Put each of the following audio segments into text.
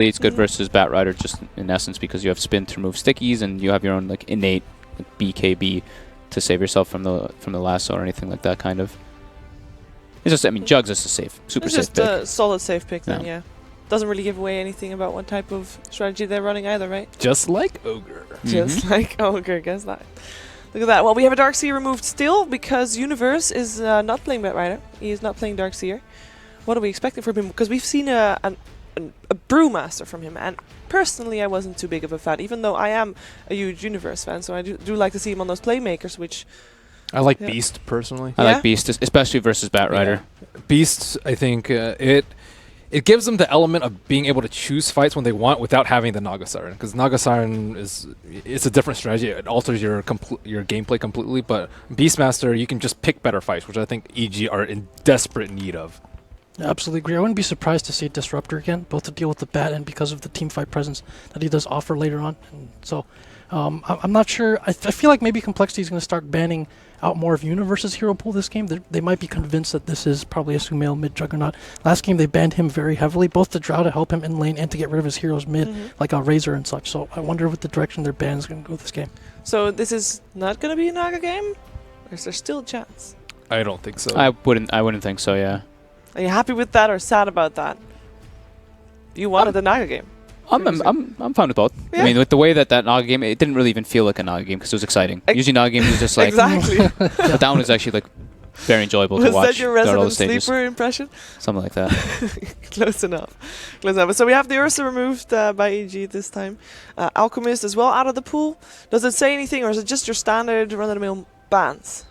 It's good versus Batrider just in essence because you have spin to remove stickies and you have your own like innate like, BKB to save yourself from the lasso or anything like that kind of. It's just, I mean, Jug's just a safe, super it's safe just pick. a solid safe pick then, yeah. Doesn't really give away anything about what type of strategy they're running either, right? Just like Ogre. Just like Ogre, guess that. Look at that. Well, we have a Darkseer removed still because Universe is not playing Batrider. He is not playing Darkseer. What are we expecting from him? Because we've seen a Brewmaster from him, and personally I wasn't too big of a fan, even though I am a huge Universe fan, so I do like to see him on those playmakers, which... I like Beast, personally. I like Beast, especially versus Batrider. Yeah. Beast, I think, it gives them the element of being able to choose fights when they want without having the Naga Siren, because Naga Siren it's a different strategy. It alters your gameplay completely, but Beastmaster, you can just pick better fights, which I think EG are in desperate need of. I absolutely agree. I wouldn't be surprised to see Disruptor again, both to deal with the bat and because of the team fight presence that he does offer later on. And so I'm not sure. I feel like maybe compLexity is going to start banning out more of Universe's hero pool this game. They might be convinced that this is probably a Sumail mid Juggernaut. Last game they banned him very heavily, both to draw to help him in lane and to get rid of his heroes mid, like Razor and such. So I wonder what the direction their ban is going to go this game. So this is not going to be a Naga game? Or is there still a chance? I don't think so. I wouldn't think so, yeah. Are you happy with that or sad about that? You wanted the Naga game. I'm fine with both. Yeah. I mean, with the way that Naga game, it didn't really even feel like a Naga game because it was exciting. Usually Naga games is just like... Exactly. But that one was actually like very enjoyable to watch. Was that your throughout all the Resident stages. Sleeper impression? Something like that. Close enough. Close enough. So we have the Ursa removed by EG this time. Alchemist as well out of the pool. Does it say anything or is it just your standard run-of-the-mill bans?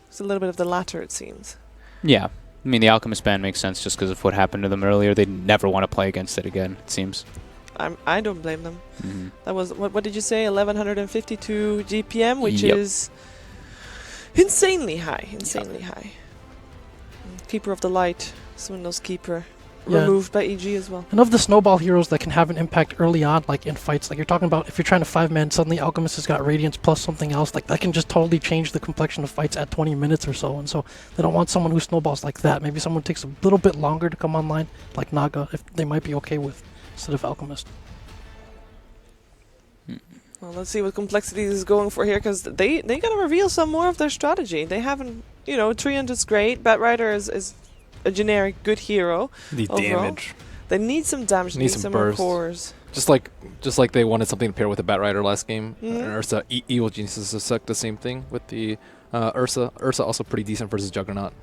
It's a little bit of the latter, it seems. Yeah. I mean, the Alchemist ban makes sense just because of what happened to them earlier. They'd never want to play against it again, it seems. I don't blame them. That was, what did you say, 1152 GPM, which is insanely high. Insanely high. Keeper of the Light, Swindle's Keeper, removed by EG as well. And of the snowball heroes that can have an impact early on, like in fights, like you're talking about, if you're trying to 5-man, suddenly Alchemist has got Radiance plus something else, like that can just totally change the complexion of fights at 20 minutes or so. And so they don't want someone who snowballs like that. Maybe someone takes a little bit longer to come online, like Naga, if they might be okay with, instead of Alchemist. Well, let's see what compLexity is going for here, because they gotta reveal some more of their strategy. They haven't, you know, Treant is great, Batrider is a generic good hero. Need overall. damage. They need some damage, need some more cores. Just like they wanted something to pair with the Batrider last game. Ursa, Evil Geniuses has sucked the same thing with the Ursa. Ursa also pretty decent versus Juggernaut.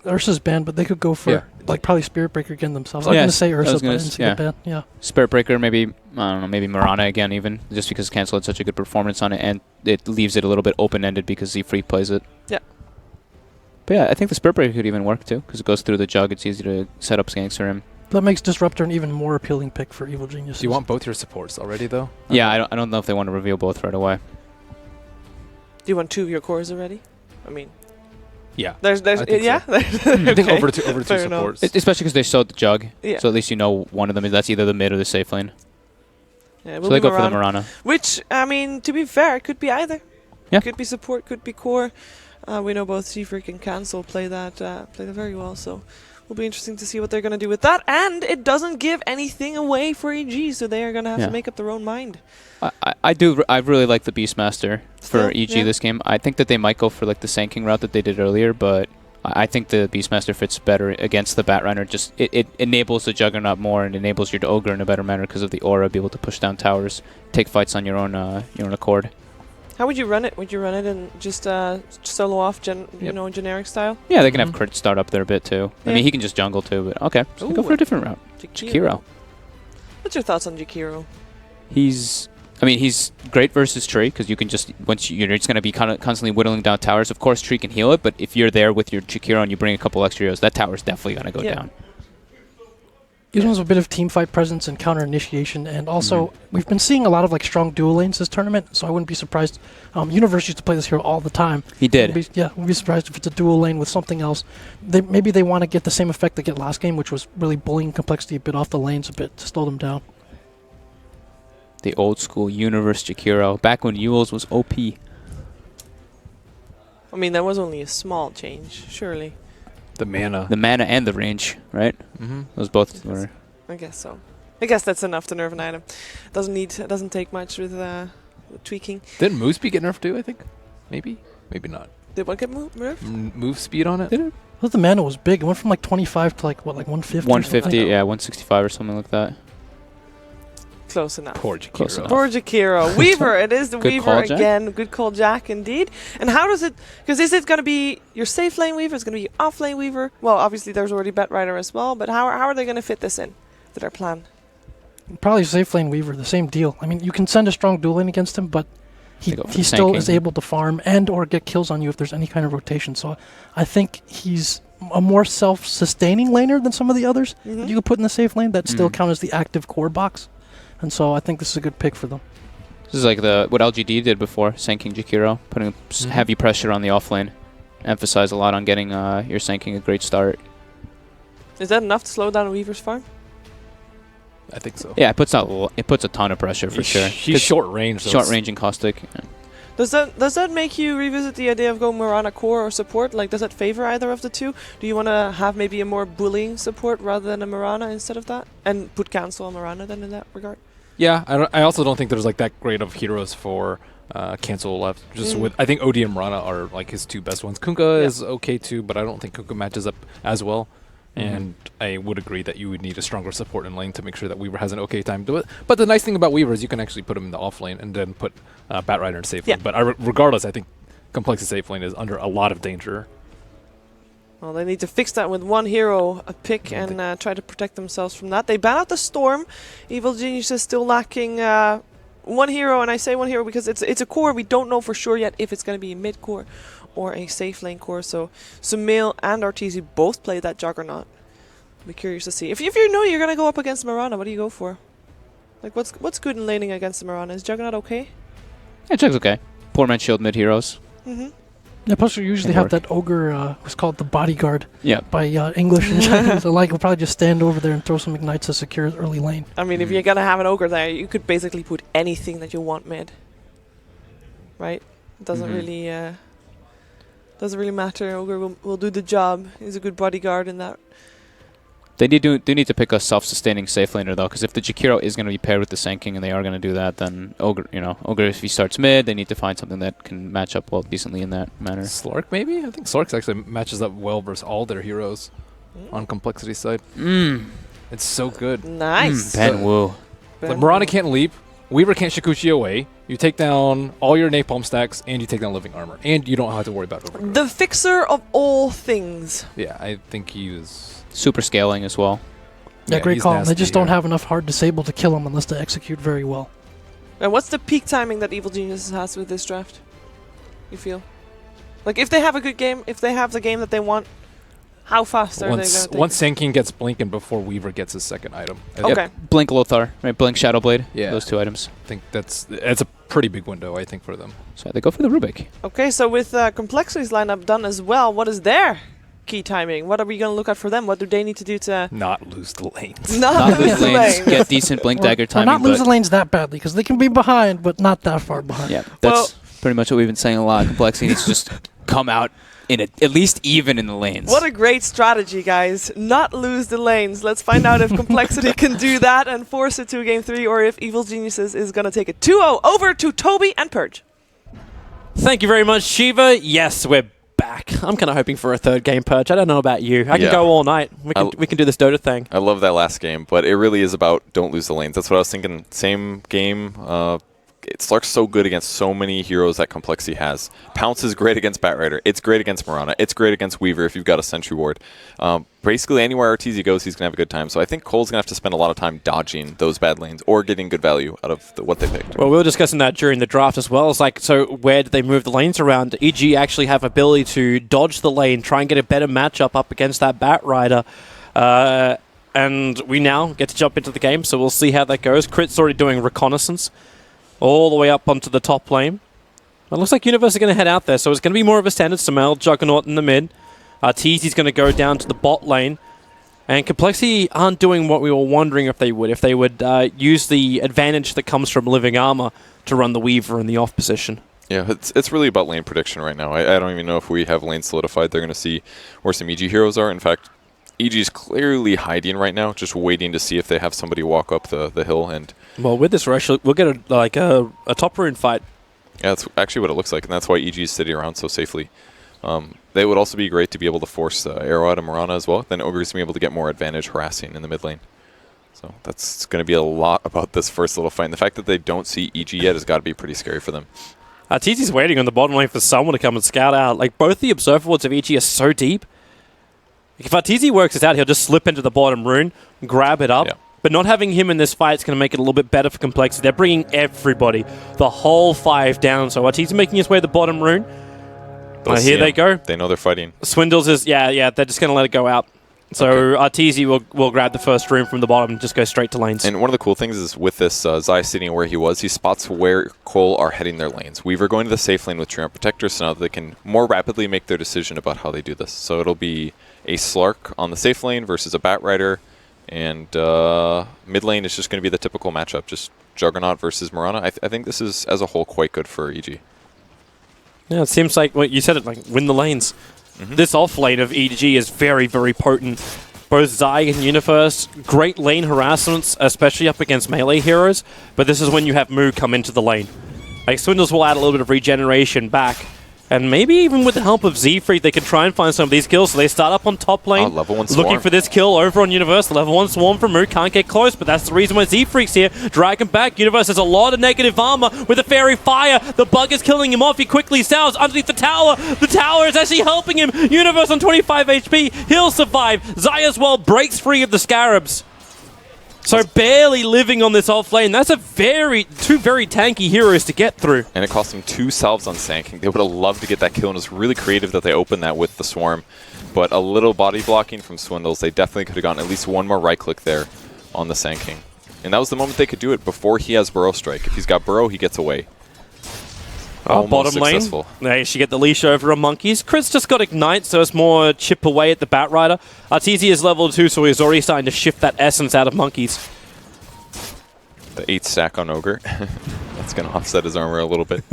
Ursa's banned, but they could go for like probably Spirit Breaker again themselves. I was going to say Ursa, but I didn't see the ban. Yeah. Spirit Breaker, maybe, I don't know, maybe Mirana again even, just because Cancel had such a good performance on it, and it leaves it a little bit open-ended because he free plays it. Yeah. But yeah, I think the Spirit Breaker could even work too, because it goes through the Jug, it's easy to set up skanks for him. That makes Disruptor an even more appealing pick for Evil Geniuses. Do you want both your supports already, though? Yeah, I don't know if they want to reveal both right away. Do you want 2 of your cores already? I mean... Yeah. There's yeah? So. I think over two supports. Especially because they showed the Jug, yeah. So at least you know one of them, that's either the mid or the safe lane. Yeah, so they go for the Mirana. Which, I mean, to be fair, it could be either. Yeah. Could be support, could be core. We know both Seafreak and Cancel play that very well, so will be interesting to see what they're going to do with that. And it doesn't give anything away for EG, so they are going to have to make up their own mind. I really like the Beastmaster for EG this game. I think that they might go for like the Sanking route that they did earlier, but I think the Beastmaster fits better against the Batrider. Just it enables the Juggernaut more and enables your Ogre in a better manner because of the aura, be able to push down towers, take fights on your own accord. How would you run it? Would you run it in just solo off, generic style? Yeah, they can have crit start up there a bit too. I mean, he can just jungle too, but okay, so go for a different route. Jakiro. What's your thoughts on Jakiro? He's great versus Tree because you can just you're just going to be constantly whittling down towers. Of course, Tree can heal it, but if you're there with your Jakiro and you bring a couple extra heroes, that tower's definitely going to go down. He has a bit of team fight presence and counter initiation, and also we've been seeing a lot of like strong dual lanes this tournament, so I wouldn't be surprised. Universe used to play this hero all the time. He did. Wouldn't be surprised if it's a dual lane with something else. Maybe they want to get the same effect they get last game, which was really bullying compLexity a bit off the lanes a bit to slow them down. The old school Universe Jakiro, back when Yules was OP. I mean, that was only a small change, surely. The mana. The mana and the range, right? Mm-hmm. Those both were... I guess so. I guess that's enough to nerf an item. Doesn't take much with tweaking. Didn't move speed get nerfed too, I think? Maybe not. Did what get nerfed? Move speed on it? Did it? Well, the mana was big. It went from like 25 to like what, like 150? 150, yeah, 165 or something like that. Close enough. Poor Close Jakiro. enough. Poor Jakiro. Weaver, it is the Good Weaver call, Jack. again. Good call, Jack, indeed. And how does it... Because is it going to be your safe lane Weaver? Is it going to be your off lane Weaver? Well, obviously there's already Batrider as well, but how are they going to fit this in to their plan? Probably safe lane Weaver, the same deal. I mean, you can send a strong dual lane against him, but he They go for he still tanking. is able to farm and or get kills on you if there's any kind of rotation. So I think he's a more self-sustaining laner than some of the others Mhm. that you could put in the safe lane that still Mhm. count as the active core box. And so I think this is a good pick for them. This is like what LGD did before, Sanking Jakiro, putting Mhm. heavy pressure on the offlane. Emphasize a lot on getting your Sanking a great start. Is that enough to slow down Weaver's farm? I think so. Yeah, it puts a ton of pressure for sure. She's short range. So Short range and caustic. Yeah. Does that make you revisit the idea of going Mirana core or support? Like, does that favor either of the two? Do you want to have maybe a more bullying support rather than a Mirana instead of that? And put cancel on Mirana then in that regard? Yeah, I also don't think there's like that great of heroes for cancel left. Just with I think OD and Mirana are like his two best ones. Kunkka Yeah. is okay too, but I don't think Kunkka matches up as well. And I would agree that you would need a stronger support in lane to make sure that Weaver has an okay time to do it. But the nice thing about Weaver is you can actually put him in the off lane and then put Batrider in safe lane. Yeah. But regardless, I think complex safe lane is under a lot of danger. Well, they need to fix that with one hero a pick and try to protect themselves from that. They ban out the Storm. Evil Genius is still lacking one hero, and I say one hero because it's a core. We don't know for sure yet if it's going to be a mid core or a safe lane core. So Sumail and Arteezy both play that Juggernaut. Be curious to see. If you know you're going to go up against Mirana, what do you go for? Like, what's good in laning against Mirana? Is Juggernaut okay? Yeah, Jug's okay. Poor man shield mid heroes. Mm-hmm. Yeah, plus we usually Can have work. that ogre, who's called the bodyguard Yeah. by English and Chinese. So like, we'll probably just stand over there and throw some ignites to secure early lane. I mean, if you're going to have an ogre there, you could basically put anything that you want mid. Right? It doesn't Mhm. really matter. Ogre will do the job. He's a good bodyguard in that. They do need to pick a self-sustaining safe laner though, because if the Jakiro is going to be paired with the Sanking and they are going to do that, then Ogre, if he starts mid, they need to find something that can match up well decently in that manner. Slark maybe? I think Slark actually matches up well versus all their heroes on complexity side. It's so good. Nice. Ben Wu. Like Mirana can't leap, Weaver can't Shikuchi away. You take down all your napalm stacks, and you take down living armor, and you don't have to worry about overgrowth. The fixer of all things. Yeah, I think he is. Super scaling as well. Yeah, great he's call. They nasty, just don't yeah. have enough hard disable to kill him unless they execute very well. And what's the peak timing that Evil Geniuses has with this draft? You feel? Like, if they have a good game, if they have the game that they want, how fast are they going to take Once it? Sanking gets Blink and before Weaver gets his second item. Okay. Blink Lothar, right? Blink Shadowblade. Yeah. Those two items. I think that's a pretty big window, I think, for them. So they go for the Rubik. Okay, so with Complexity's lineup done as well, what is their key timing? What are we going to look at for them? What do they need to do to Not lose the lanes. not lose lose the lanes, lane? get decent Blink Dagger Or timing. not lose the but lanes that badly, because they can be behind, but not that far behind. yeah, that's pretty much what we've been saying a lot. Complexity needs to just come out in at least even in the lanes. What a great strategy, guys. Not lose the lanes. Let's find out if Complexity can do that and force it to a game 3, or if Evil Geniuses is going to take it 2-0 over to Toby and Purge. Thank you very much, Shiva. Yes, we're back. I'm kind of hoping for a third game, Purge. I don't know about you. I can go all night. We can do this Dota thing. I love that last game, but it really is about don't lose the lanes. That's what I was thinking. Same game. Slark's so good against so many heroes that Complexity has. Pounce is great against Batrider. It's great against Mirana. It's great against Weaver if you've got a Sentry Ward. Basically, anywhere Arteezy goes, he's going to have a good time. So I think CoL's going to have to spend a lot of time dodging those bad lanes or getting good value out of what they picked. Well, we were discussing that during the draft as well. It's like, so where did they move the lanes around? EG actually have ability to dodge the lane, try and get a better matchup up against that Batrider. And we now get to jump into the game, so we'll see how that goes. Crit's already doing reconnaissance all the way up onto the top lane. It looks like Universe are going to head out there, so it's going to be more of a standard Sumail, Juggernaut in the mid. Arteezy's going to go down to the bot lane. And Complexity aren't doing what we were wondering if they would. If they would use the advantage that comes from living armor to run the Weaver in the off position. Yeah, it's really about lane prediction right now. I don't even know if we have lanes solidified. They're going to see where some EG heroes are. In fact, EG's clearly hiding right now, just waiting to see if they have somebody walk up the hill. And Well, with this, we'll get a top rune fight. yeah, that's actually what it looks like, and that's why EG is sitting around so safely. They would also be great to be able to force arrow out of Mirana as well. Then Ogre's going to be able to get more advantage harassing in the mid lane. So that's going to be a lot about this first little fight. And the fact that they don't see EG yet has got to be pretty scary for them. TZ's waiting on the bottom lane for someone to come and scout out. Like, both the observer wards of EG are so deep. If TZ works this out, he'll just slip into the bottom rune, grab it up. Yeah. But not having him in this fight is going to make it a little bit better for complexity. They're bringing everybody, the whole 5 down. So TZ making his way to the bottom rune. Here they go. They know they're fighting. Swindles is, yeah, they're just going to let it go out. So Arteezy will grab the first rune from the bottom and just go straight to lanes. And one of the cool things is with this Zai sitting where he was, he spots where CoL are heading their lanes. Weaver going to the safe lane with Treant Protector, so now they can more rapidly make their decision about how they do this. So it'll be a Slark on the safe lane versus a Bat Rider, and mid lane is just going to be the typical matchup, just Juggernaut versus Mirana. I think this is, as a whole, quite good for EG. Yeah, it seems like, well, you said it, like, win the lanes. This off lane of EG is very, very potent. Both Zai and Universe, great lane harassments, especially up against melee heroes, but this is when you have Moo come into the lane. Like, Swindles will add a little bit of regeneration back, and maybe even with the help of Z-Freak, they can try and find some of these kills, so they start up on top lane, level 1 Swarm. looking for this kill over on Universe. The level 1 Swarm from Moo can't get close, but that's the reason why Z-Freak's here. Drag him back. Universe has a lot of negative armor with a Fairy Fire. The bug is killing him off. He quickly sounds underneath the tower. The tower is actually helping him. Universe on 25 HP. He'll survive. Zai as well breaks free of the Scarabs. So barely living on this off lane. That's two very tanky heroes to get through. And it cost them 2 salves on Sanking. They would have loved to get that kill, and it was really creative that they opened that with the Swarm. But a little body blocking from Swindles. They definitely could have gotten at least one more right click there on the Sanking. And that was the moment they could do it before he has Burrow Strike. If he's got Burrow, he gets away. Bottom successful. lane. They should get the leash over on Monkeys. Chris just got Ignite, so it's more chip away at the Bat Rider. Arteezy is level 2, so he's already starting to shift that essence out of Monkeys. The 8 stack on Ogre. That's going to offset his armor a little bit.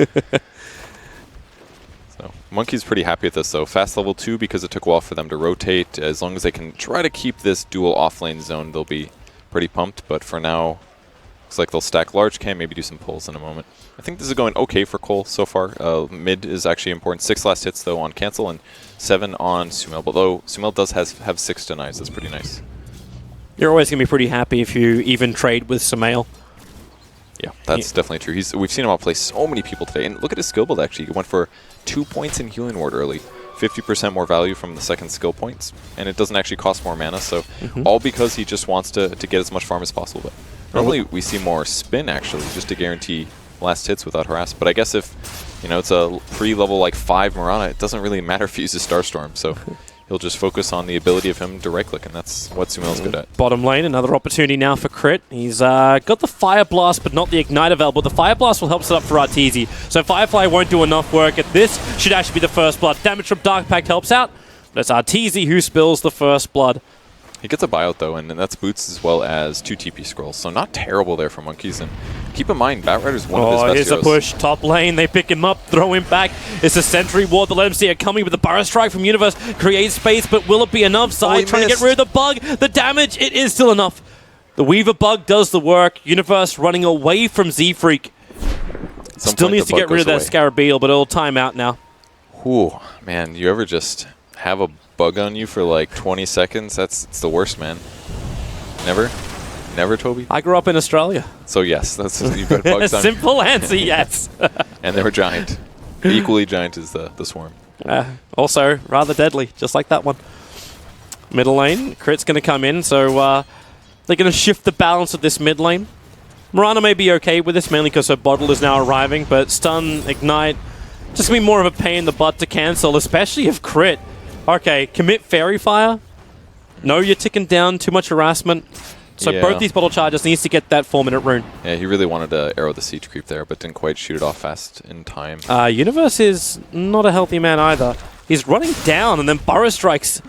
So Monkey's pretty happy with this, though. Fast level 2 because it took a while for them to rotate. As long as they can try to keep this dual offlane zone, they'll be pretty pumped. But for now, looks like they'll stack large cam, maybe do some pulls in a moment. I think this is going okay for CoL so far. Mid is actually important. 6 last hits, though, on Cancel, and 7 on Sumail. Although Sumail does have 6 denies. That's pretty nice. You're always going to be pretty happy if you even trade with Sumail. Yeah, that's definitely true. We've seen him outplay so many people today. And look at his skill build, actually. He went for 2 points in Healing Ward early. 50% more value from the second skill points. And it doesn't actually cost more mana. So all because he just wants to get as much farm as possible. But normally we see more spin, actually, just to guarantee last hits without harass. But I guess if it's a pre-level like 5 Mirana, it doesn't really matter if he uses Starstorm. So he'll just focus on the ability of him to right-click, and that's what Sumail's good at. Bottom lane, another opportunity now for Crit. He's got the Fire Blast, but not the Ignite available. The Fire Blast will help set up for Arteezy. So Firefly won't do enough work at this. Should actually be the first blood. Damage from Dark Pact helps out, but it's Arteezy who spills the first blood. He gets a buyout, though, and that's boots as well as 2 TP scrolls. So not terrible there for Monkeys. And keep in mind, Bat Rider's one of his best here's heroes. a push. Top lane, they pick him up, throw him back. It's a Sentry Ward that let him see it coming with the Burrow Strike from Universe. Creates space, but will it be enough? Zai trying to get rid of the bug. The damage, it is still enough. The Weaver bug does the work. Universe running away from Z-Freak. Still needs to get rid of that Scarabeel, but it'll time out now. Ooh, man, you ever just have a bug on you for like 20 seconds? It's the worst, man. Never, Toby? I grew up in Australia. So yes, you've got bugs on you. Simple answer, yes. And they were giant. Equally giant as the Swarm. Also, rather deadly, just like that one. Middle lane, Crit's going to come in, so they're going to shift the balance of this mid lane. Mirana may be okay with this, mainly because her bottle is now arriving, but Stun, Ignite, just going to be more of a pain in the butt to cancel, especially if Crit. Okay, commit Fairy Fire. No, you're ticking down, too much harassment. So both these bottle charges needs to get that 4-minute rune. Yeah, he really wanted to arrow the siege creep there, but didn't quite shoot it off fast in time. Universe is not a healthy man either. He's running down, and then Burrow Strikes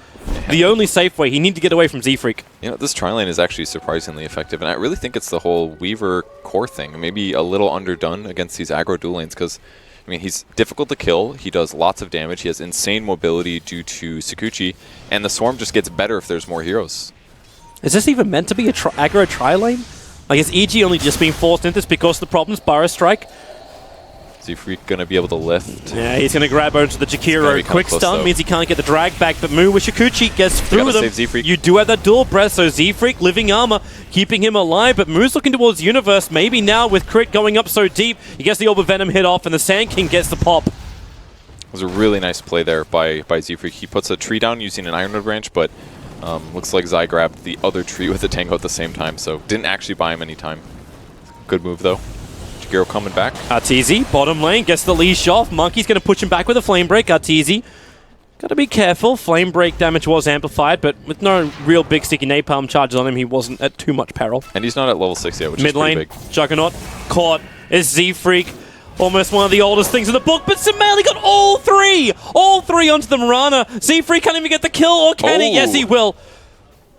the only safe way. He needs to get away from Z-Freak. This tri-lane is actually surprisingly effective, and I really think it's the whole Weaver core thing. Maybe a little underdone against these aggro dual lanes, because he's difficult to kill. He does lots of damage. He has insane mobility due to Sakuchi, And the Swarm just gets better if there's more heroes. Is this even meant to be a aggro tri-lane? Like, is EG only just being forced into this because of the problems? Burrow Strike? Z-Freak going to be able to lift. Yeah, he's going to grab onto the Jakiro. Quick stun though. means he can't get the drag back, but Moo with Shikuchi gets through with him. Save Z-Freak. You do have that dual breath, so Z-Freak living armor, keeping him alive, but Moo's looking towards Universe. Maybe now with Crit going up so deep, he gets the Orb of Venom hit off, and the Sand King gets the pop. It was a really nice play there by Z-Freak. He puts a tree down using an Ironwood branch, but looks like Zai grabbed the other tree with the Tango at the same time, so didn't actually buy him any time. Good move, though. Jakiro coming back. Arteezy, bottom lane, gets the leash off. Monkey's going to push him back with a Flame Break. Arteezy, got to be careful. Flame Break damage was amplified, but with no real big sticky napalm charges on him, he wasn't at too much peril. And he's not at level 6 yet, which Mid is pretty lane, big. Juggernaut, caught, is Z-Freak. Almost one of the oldest things in the book, but Sumail got all three onto the Mirana. Z-Freak can't even get the kill, or can he? Yes, he will.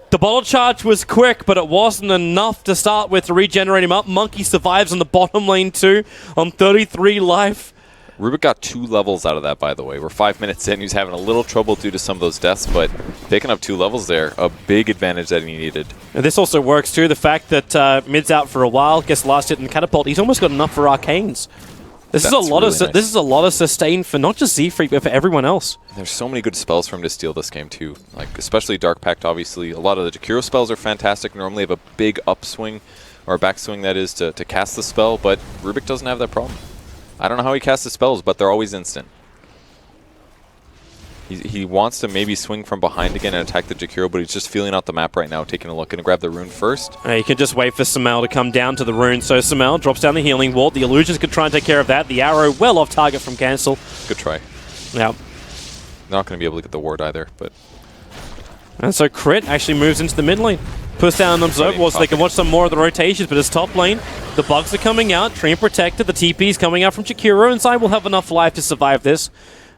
The bottle charge was quick, but it wasn't enough to start with to regenerate him up. Monkey survives on the bottom lane too, on 33 life. Rubik got 2 levels out of that, by the way. We're 5 minutes in. He's having a little trouble due to some of those deaths, but picking up 2 levels there, a big advantage that he needed. And this also works too, the fact that Mid's out for a while, gets last hit in Catapult. He's almost got enough for Arcanes. This is a lot of sustain for not just Z-Freak, but for everyone else. There's so many good spells for him to steal this game too. Like especially Dark Pact, obviously. A lot of the Jakiro spells are fantastic. Normally have a big upswing, or backswing that is, to cast the spell, but Rubik doesn't have that problem. I don't know how he casts the spells, but they're always instant. He wants to maybe swing from behind again and attack the Jakiro, but he's just feeling out the map right now, taking a look. Gonna grab the rune first. You can just wait for Sumail to come down to the rune. So Sumail drops down the healing ward. The illusions could try and take care of that. The arrow well off target from Cancel. Good try. Yeah. Not going to be able to get the ward either, but... And so Crit actually moves into the mid lane. Puts down an Observer Ward so they can watch some more of the rotations, but his top lane, the bugs are coming out. Treant protected. The TP is coming out from Jakiro, and Zai will have enough life to survive this.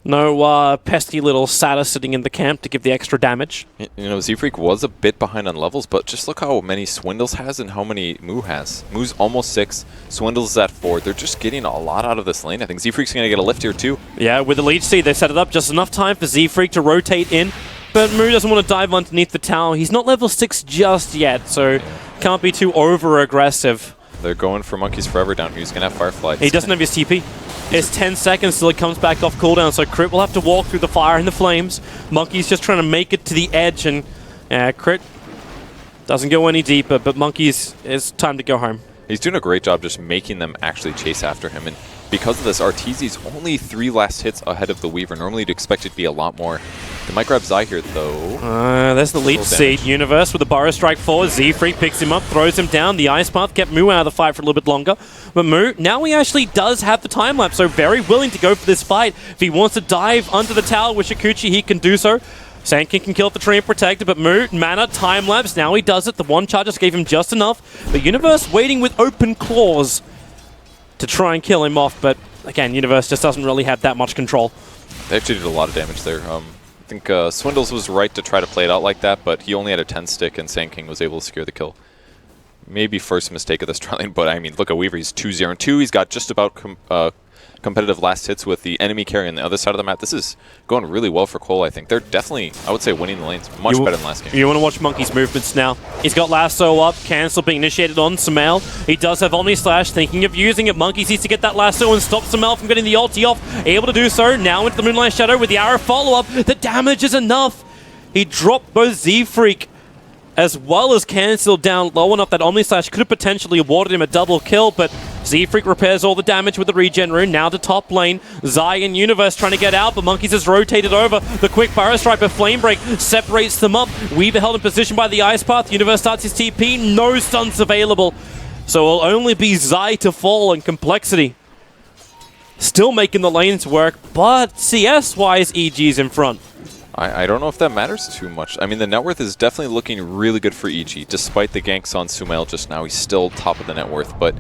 No pesky little Sada sitting in the camp to give the extra damage. You know, Z-Freak was a bit behind on levels, but just look how many Swindles has and how many Moo has. Moo's almost 6, Swindles is at 4. They're just getting a lot out of this lane. I think Z-Freak's going to get a lift here too. Yeah, with the Leech Seed, they set it up just enough time for Z-Freak to rotate in, but Moo doesn't want to dive underneath the tower. He's not level 6 just yet, so can't be too over-aggressive. They're going for Monkeys Forever down here. He's going to have Firefly. He doesn't have his TP. It's 10 seconds till it comes back off cooldown, so Crit will have to walk through the fire and the flames. Monkey's just trying to make it to the edge, and Crit doesn't go any deeper, but Monkey's, it's time to go home. He's doing a great job just making them actually chase after him, and because of this, Arteezy's only 3 last hits ahead of the Weaver. Normally you'd expect it to be a lot more. They might grab Zai here, though. There's the Leech Seed. Universe with the Burrow Strike forward. Z-Freak picks him up, throws him down. The Ice Path kept Moo out of the fight for a little bit longer. But Moo, now he actually does have the time lapse, so very willing to go for this fight. If he wants to dive under the tower with Shikuchi, he can do so. Sand King can kill the Treant Protector, but Moo, mana, time lapse, now he does it. The one charge just gave him just enough. The Universe waiting with open claws to try and kill him off, but again, Universe just doesn't really have that much control. They actually did a lot of damage there. I think Swindles was right to try to play it out like that, but he only had a 10 stick and Sand King was able to secure the kill. Maybe first mistake of this trialing, but I mean, look at Weaver. He's 2-0-2. He's got just about competitive last hits with the enemy carry on the other side of the map. This is going really well for CoL, I think. They're definitely, I would say, winning the lanes much better than last game. You want to watch Monkey's movements now. He's got Lasso up, Cancel being initiated on Sumail. He does have Omni Slash, thinking of using it. Monkey needs to get that Lasso and stop Sumail from getting the ulti off. Able to do so, now into the Moonlight Shadow with the arrow follow-up. The damage is enough. He dropped both Z-Freak as well as Cancel down low enough that Omni Slash could have potentially awarded him a double kill, but Z-Freak repairs all the damage with the regen rune. Now to top lane. Zai and Universe trying to get out, but Monkeys has rotated over. The quick Burrow Strike, but Flame Break separates them up. Weaver held in position by the Ice Path. Universe starts his TP. No stuns available. So it'll only be Zai to fall, and compLexity still making the lanes work, but CS-wise, EG's in front. I don't know if that matters too much. I mean, the net worth is definitely looking really good for EG. Despite the ganks on Sumail just now, he's still top of the net worth, but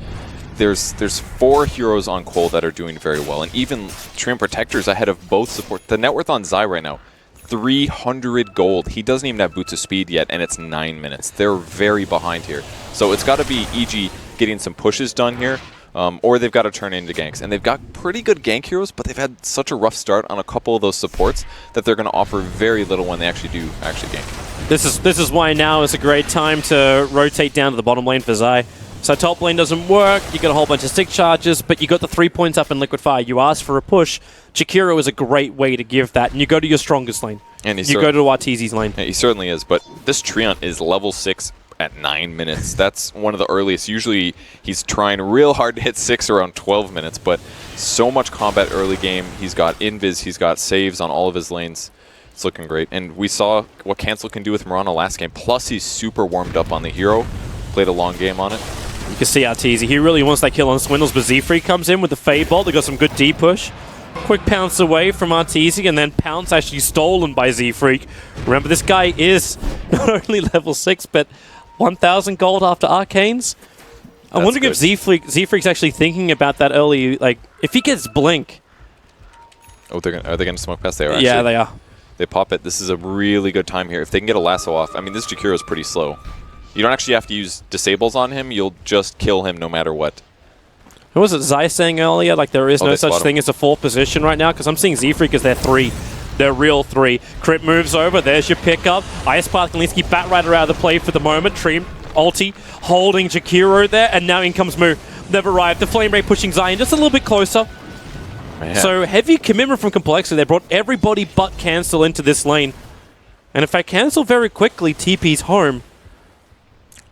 there's 4 heroes on CoL that are doing very well, and even Treant Protector's ahead of both support. The net worth on Zai right now, 300 gold. He doesn't even have Boots of Speed yet, and it's 9 minutes. They're very behind here. So it's got to be EG getting some pushes done here, or they've got to turn into ganks. And they've got pretty good gank heroes, but they've had such a rough start on a couple of those supports that they're going to offer very little when they actually do gank. This is why now is a great time to rotate down to the bottom lane for Zai. So top lane doesn't work, you got a whole bunch of stick charges, but you got the 3 points up in Liquid Fire. You ask for a push. Jakiro is a great way to give that, and you go to your strongest lane. And you go to Arteezy's lane. Yeah, he certainly is, but this Treant is level 6 at 9 minutes. That's one of the earliest. Usually he's trying real hard to hit 6 around 12 minutes, but so much combat early game. He's got invis, he's got saves on all of his lanes. It's looking great. And we saw what Cancel can do with Mirana last game, plus he's super warmed up on the hero. Played a long game on it. You can see Arteezy. He really wants that kill on Swindles, but Z-Freak comes in with the Fade Bolt. They got some good D-push. Quick pounce away from Arteezy, and then pounce actually stolen by Z-Freak. Remember, this guy is not only level 6, but 1,000 gold after Arcanes. I'm wondering if Z-Freak's actually thinking about that early. Like, if he gets Blink. Oh, are they going to smoke past? They are. Yeah, actually. they are. They pop it. This is a really good time here. If they can get a lasso off. I mean, this Jakiro is pretty slow. You don't actually have to use disables on him. You'll just kill him no matter what. What was it Zai saying earlier? Like, there is no such thing as a 4th position right now, because I'm seeing Z-Freak as their 3. Their real 3. Crit moves over. There's your pickup. Ice Path can at least keep Batrider out of the play for the moment. Treant, ulti, holding Jakiro there, and now in comes Moo. They've arrived. The Flame Ray pushing Zai in just a little bit closer. Man. So, heavy commitment from compLexity. They brought everybody but Cancel into this lane. And in fact, Cancel very quickly TP's home.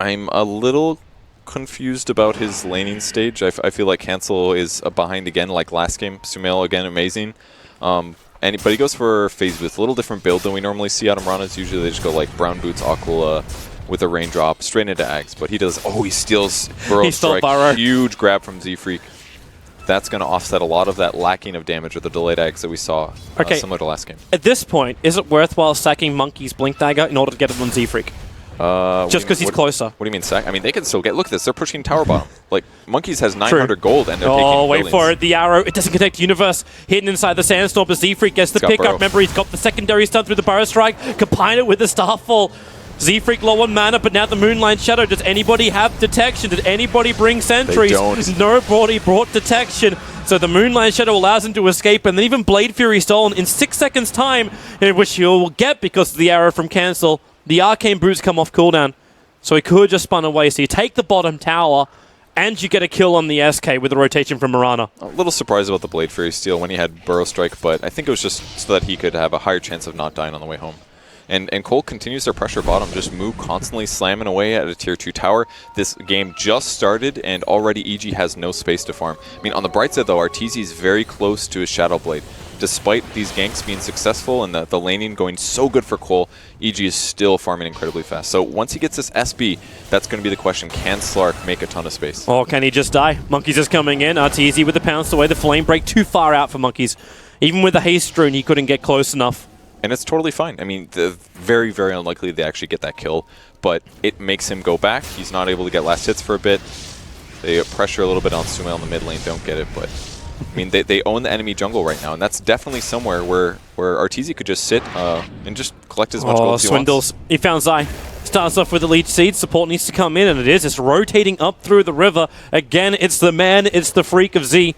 I'm a little confused about his laning stage. I feel like Cancel is behind again, like last game. Sumail again, amazing. But he goes for Phase Boost. A little different build than we normally see out of Mirana's. Usually they just go like Brown Boots, Aquila with a raindrop straight into Ags. But he does, he steals Burrow Strike. Huge grab from Z-Freak. That's going to offset a lot of that lacking of damage with the delayed Ags that we saw similar to last game. At this point, is it worthwhile sacking Monkey's Blink Dagger in order to get it on Z-Freak? Just because he's closer. What do you mean sack? I mean, they can still get... Look at this. They're pushing tower bottom. Like, Monkeys has 900 gold and they're taking wait billions. for it. The arrow. It doesn't connect Universe. Hidden inside the Sandstorm, but Z-Freak gets the pickup. Remember, he's got the secondary stun through the Burrow Strike. Combine it with the Starfall. Z-Freak low on mana, but now the Moonlight Shadow. Does anybody have detection? Did anybody bring sentries? They don't. Nobody brought detection. So the Moonlight Shadow allows him to escape, and then even Blade Fury stolen in 6 seconds' time, which he'll get because of the arrow from Cancel. The Arcane Boots come off cooldown. So he could just spun away. So you take the bottom tower, and you get a kill on the SK with the rotation from Mirana. A little surprised about the Blade Fury steal when he had Burrow Strike, but I think it was just so that he could have a higher chance of not dying on the way home. And CoL continues their pressure bottom, just Moo constantly slamming away at a tier 2 tower. This game just started, and already EG has no space to farm. I mean, on the bright side, though, Arteezy is very close to his Shadow Blade. Despite these ganks being successful and the laning going so good for CoL, EG is still farming incredibly fast. So once he gets this SB, that's going to be the question. Can Slark make a ton of space? Or can he just die? Monkeys is coming in. Arteezy with the pounce away. The Flame Break too far out for Monkeys. Even with the Haste Rune, he couldn't get close enough. And it's totally fine. I mean, very, very unlikely they actually get that kill, but it makes him go back. He's not able to get last hits for a bit. They pressure a little bit on Sumail in the mid lane, don't get it, but I mean, they own the enemy jungle right now, and that's definitely somewhere where Arteezy could just sit and just collect as much gold as he Swindles. wants. He found Zai. Starts off with the Leech Seed. Support needs to come in, and it is. It's rotating up through the river. Again, it's the man, it's the freak of Z.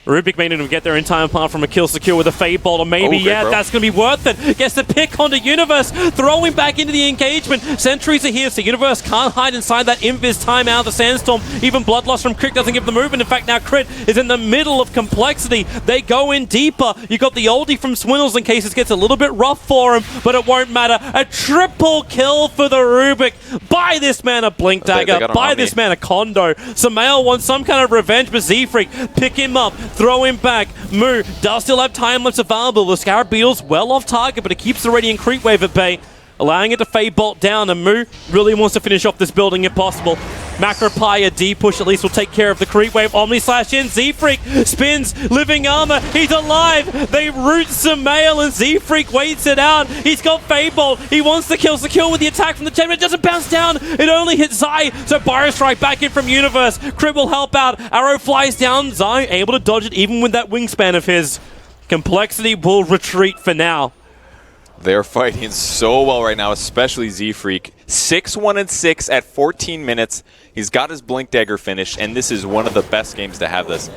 Rubik may not even get there in time apart from a kill secure with a Fade Bolt, or maybe, that's going to be worth it. Gets the pick onto Universe, throwing back into the engagement. Sentries are here, so Universe can't hide inside that invis timeout. The Sandstorm, even Bloodlust from Crit doesn't give the movement. In fact, now Crit is in the middle of compLexity. They go in deeper. You got the oldie from Swindles in case it gets a little bit rough for him, but it won't matter. A triple kill for the Rubik. Buy this man a Blink Dagger. Buy this man a Kondo. Sumail wants some kind of revenge, but Z-Freak, pick him up. Throw him back. Moo does still have time lapse available. The Scarab Beetle's well off target, but it keeps the Radiant Creep Wave at bay, allowing it to Fade Bolt down, and Moo really wants to finish off this building if possible. Macropie, D-push at least will take care of the Creep Wave. Omni Slash in, Z-Freak spins, living armor, he's alive! They root Sumail, and Z-Freak waits it out. He's got Fade Bolt, he wants to kill secure with the attack from the chamber. It doesn't bounce down, it only hits Zai, so Burrow Strike back in from Universe. Crib will help out, arrow flies down, Zai able to dodge it even with that wingspan of his. compLexity will retreat for now. They're fighting so well right now, especially Z-Freak. 6-1-6 at 14 minutes. He's got his Blink Dagger finish, and this is one of the best games to have this.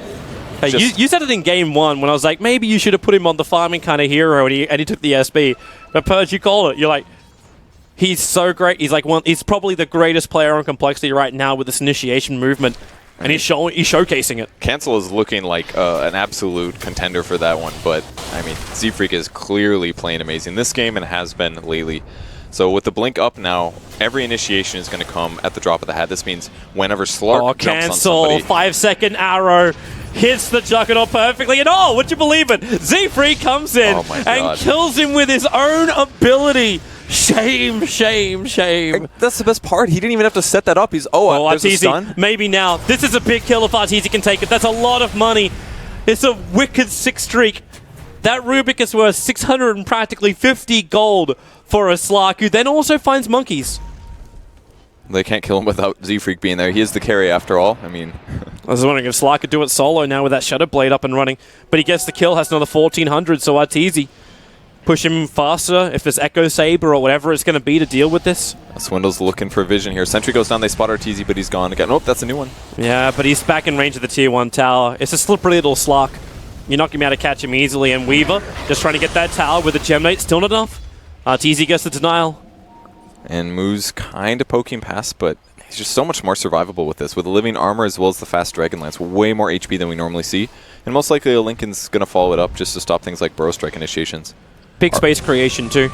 Hey, you said it in game 1 when I was like, maybe you should have put him on the farming kind of hero, and he took the SB. But Purge, you call it. You're like, he's so great. He's like he's probably the greatest player on Complexity right now with this initiation movement, and he's showcasing it. Cancel is looking like an absolute contender for that one, but I mean, Z-Freak is clearly playing amazing this game and has been lately. So with the blink up now, every initiation is going to come at the drop of the hat. This means whenever Slark jumps on somebody... 5-second arrow hits the Juggernaut perfectly, and would you believe it? Z-Freak comes in and kills him with his own ability. Shame, shame, shame. That's the best part. He didn't even have to set that up. He's, there's a stun. Maybe now. This is a big kill if Arteezy can take it. That's a lot of money. It's a wicked 6 streak. That Rubik is worth 600 and practically 50 gold for a Slark, who then also finds monkeys. They can't kill him without Z-Freak being there. He is the carry after all. I mean... I was wondering if Slark could do it solo now with that Shadow Blade up and running. But he gets the kill, has another 1400, so Arteezy push him faster if there's Echo Saber or whatever it's going to be to deal with this. Swindle's looking for vision here. Sentry goes down, they spot Arteezy, but he's gone again. Nope, that's a new one. Yeah, but he's back in range of the Tier 1 tower. It's a slippery little Slark. You're not going to be able to catch him easily, and Weaver just trying to get that tower with the Gemnate. Still not enough. Arteezy gets the denial. And Moo's kind of poking past, but he's just so much more survivable with this. With the living armor as well as the fast Dragon Lance. Way more HP than we normally see. And most likely Lincoln's going to follow it up just to stop things like Burrow Strike initiations. Big space creation too.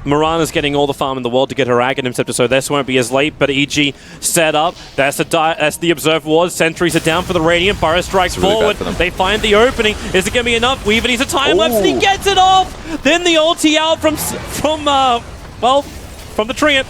Mirana's getting all the farm in the world to get her Aghanim Scepter, so this won't be as late, but EG set up. That's the Observe Ward. Sentries are down for the Radiant. Burrow strikes forward. They find the opening. Is it going to be enough? Weaver needs a time lapse, and he gets it off! Then the ulti out from the Treant.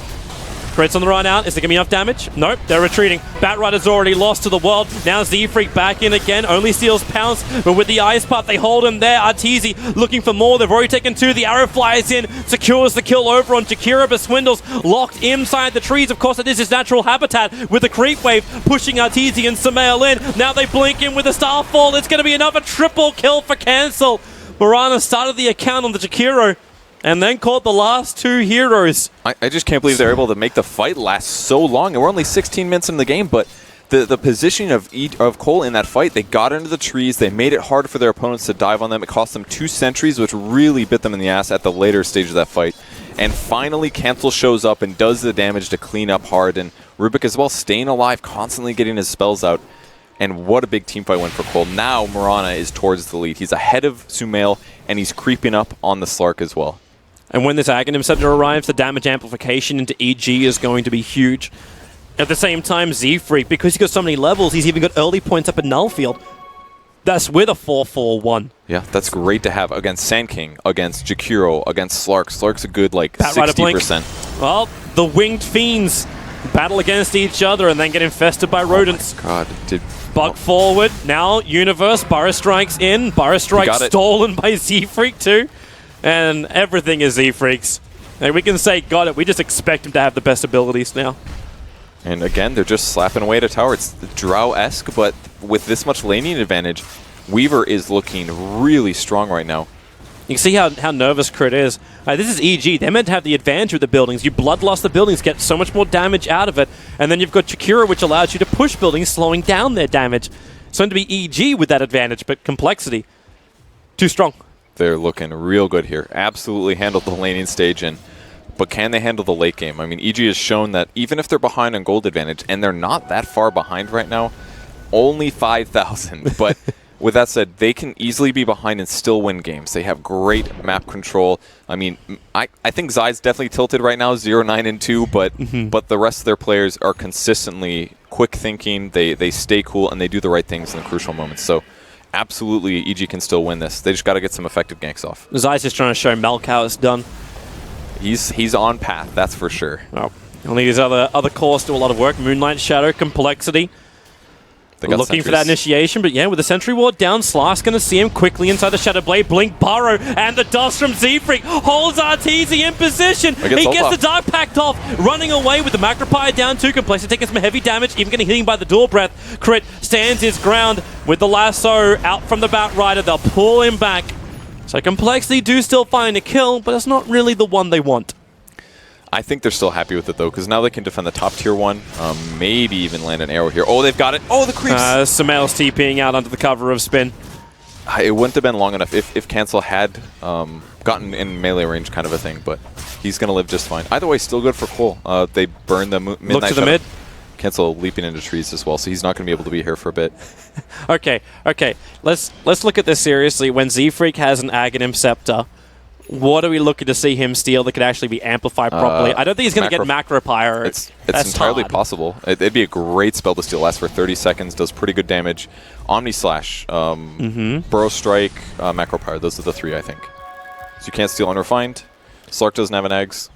Crits on the run out. Is there going to be enough damage? Nope, they're retreating. Batrider's already lost to the world. Now Z-Freak back in again. Only steals Pounce, but with the Ice Puff, they hold him there. Arteezy looking for more. They've already taken 2. The arrow flies in, secures the kill over on Jakira, but Swindle's locked inside the trees. Of course, it is his natural habitat with the creep wave pushing Arteezy and Samael in. Now they blink in with the Starfall. It's going to be another triple kill for Cancel. Mirana started the account on the Jakiro, and then caught the last 2 heroes. I just can't believe they're able to make the fight last so long. And we're only 16 minutes into the game, but the positioning of CoL in that fight, they got into the trees, they made it hard for their opponents to dive on them. It cost them 2 sentries, which really bit them in the ass at the later stage of that fight. And finally, Cancel shows up and does the damage to clean up hard. And Rubik as well, staying alive, constantly getting his spells out. And what a big teamfight win for CoL. Now Mirana is towards the lead. He's ahead of Sumail, and he's creeping up on the Slark as well. And when this Aghanim Scepter arrives, the damage amplification into EG is going to be huge. At the same time, Z-Freak, because he's got so many levels, he's even got early points up in Nullfield. That's with a 4-4-1. Yeah, that's great to have against Sand King, against Jakiro, against Slark. Slark's a good, like, Batrider 60%. Well, the Winged Fiends battle against each other and then get infested by rodents. Oh my God. Bug forward. Now, Universe, Burrow Strike's in. Burrow Strike stolen by Z-Freak too. And everything is Z-Freaks. And we can say, got it, we just expect him to have the best abilities now. And again, they're just slapping away at a tower. It's Drow-esque, but with this much laning advantage, Weaver is looking really strong right now. You can see how nervous Crit is. This is EG. They're meant to have the advantage with the buildings. You bloodlust the buildings, get so much more damage out of it. And then you've got Chikura, which allows you to push buildings, slowing down their damage. It's going to be EG with that advantage, but Complexity, too strong. They're looking real good here. Absolutely handled the laning stage, but can they handle the late game? I mean, EG has shown that even if they're behind on gold advantage, and they're not that far behind right now, only 5,000. But with that said, they can easily be behind and still win games. They have great map control. I mean, I think Zai's definitely tilted right now, 0-9-2, but the rest of their players are consistently quick thinking. They stay cool, and they do the right things in the crucial moments. So absolutely, EG can still win this. They just got to get some effective ganks off. Zai's just trying to show Melk how it's done. He's on path, that's for sure. Oh, only his other cores do a lot of work. Moonlight Shadow, Complexity. Looking for that initiation, but yeah, with the Sentry Ward down, Slark's going to see him quickly inside the Shadow Blade. Blink, Burrow, and the dust from Z-Freak holds Arteezy in position. He gets the Dark Pact off, running away with the Magnifier down too. Complexity taking some heavy damage, even getting hit by the Dual Breath. Crit stands his ground with the lasso out from the Batrider. They'll pull him back. So compLexity do still find a kill, but it's not really the one they want. I think they're still happy with it, though, because now they can defend the top tier 1. Maybe even land an arrow here. Oh, they've got it. Oh, the creeps. Sumail's TPing out under the cover of Spin. It wouldn't have been long enough if Cancel had gotten in melee range kind of a thing, but he's going to live just fine. Either way, still good for CoL. They burn the Midnight Look to the Shadow. mid. Cancel leaping into trees as well, so he's not going to be able to be here for a bit. Okay. Let's look at this seriously. When Z-Freak has an Aghanim Scepter, what are we looking to see him steal that could actually be amplified properly? I don't think he's going to get Macro Pyre. It's entirely possible. It'd be a great spell to steal. Lasts for 30 seconds, does pretty good damage. Omni Slash, Burrow Strike, Macro Pyre. Those are the 3, I think. So you can't steal Unrefined. Slark doesn't have an eggs.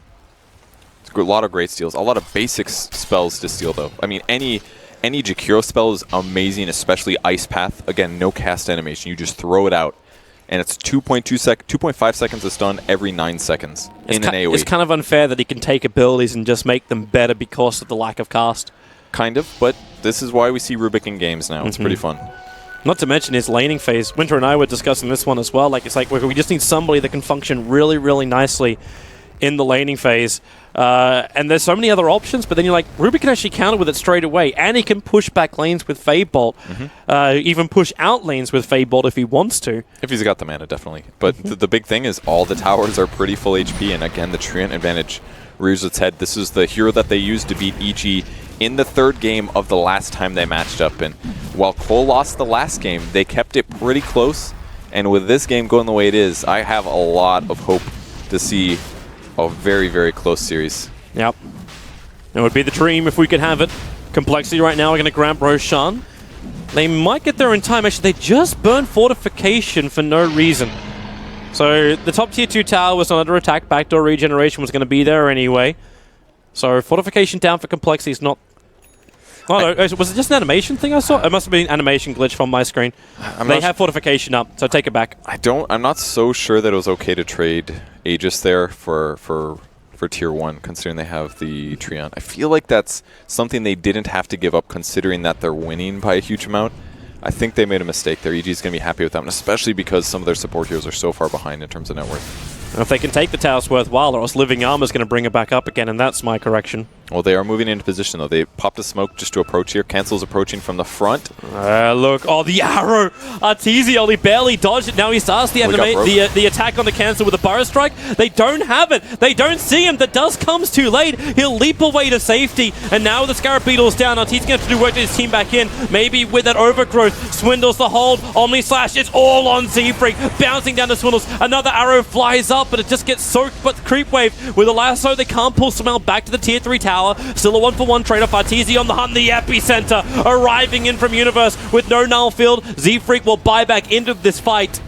It's a lot of great steals. A lot of basic spells to steal, though. I mean, any Jakiro spell is amazing, especially Ice Path. Again, no cast animation. You just throw it out. And it's 2.5 seconds of stun every 9 seconds in an AoE. It's kind of unfair that he can take abilities and just make them better because of the lack of cast. Kind of, but this is why we see Rubik in games now. It's pretty fun. Not to mention his laning phase. Winter and I were discussing this one as well. It's like we just need somebody that can function really, really nicely in the laning phase. And there's so many other options, but then you're like, Rubik can actually counter with it straight away, and he can push back lanes with Fade Bolt, even push out lanes with Fade Bolt if he wants to. If he's got the mana, definitely. But the big thing is all the towers are pretty full HP, and again, the Treant advantage rears its head. This is the hero that they used to beat EG in the 3rd game of the last time they matched up. And while CoL lost the last game, they kept it pretty close. And with this game going the way it is, I have a lot of hope to see a very, very close series. Yep. It would be the dream if we could have it. compLexity right now are going to grab Roshan. They might get there in time. Actually, they just burned Fortification for no reason. So the top tier 2 tower was under attack. Backdoor regeneration was going to be there anyway. So Fortification down for compLexity is not... Oh, no, was it just an animation thing I saw? It must have been an animation glitch from my screen. They have Fortification up, so take it back. I'm not so sure that it was okay to trade Aegis there for tier 1, considering they have the Treant. I feel like that's something they didn't have to give up, considering that they're winning by a huge amount. I think they made a mistake there. EG is going to be happy with that, and especially because some of their support heroes are so far behind in terms of net worth. And if they can take the tower, it's worthwhile, or else Living Armor is going to bring it back up again, and that's my correction. Well, they are moving into position, though. They popped a smoke just to approach here. Cancel's approaching from the front. Look. Oh, the arrow. Arteezy only barely dodged it. Now he starts the attack on the Cancel with a Burrow Strike. They don't have it. They don't see him. The dust comes too late. He'll leap away to safety. And now the Scarab Beetle's down. Arteezy's going to have to do work to his team back in. Maybe with that overgrowth. Swindles the hold. Omni Slash is all on Z-Freak. Bouncing down to Swindles. Another arrow flies up, but it just gets soaked by the creep wave. With a lasso, they can't pull Sumail back to the tier 3 tower. Still a 1-for-1 trade-off. Arteezy on the hunt. The epicenter arriving in from Universe with no null field. Z-Freak will buy back into this fight.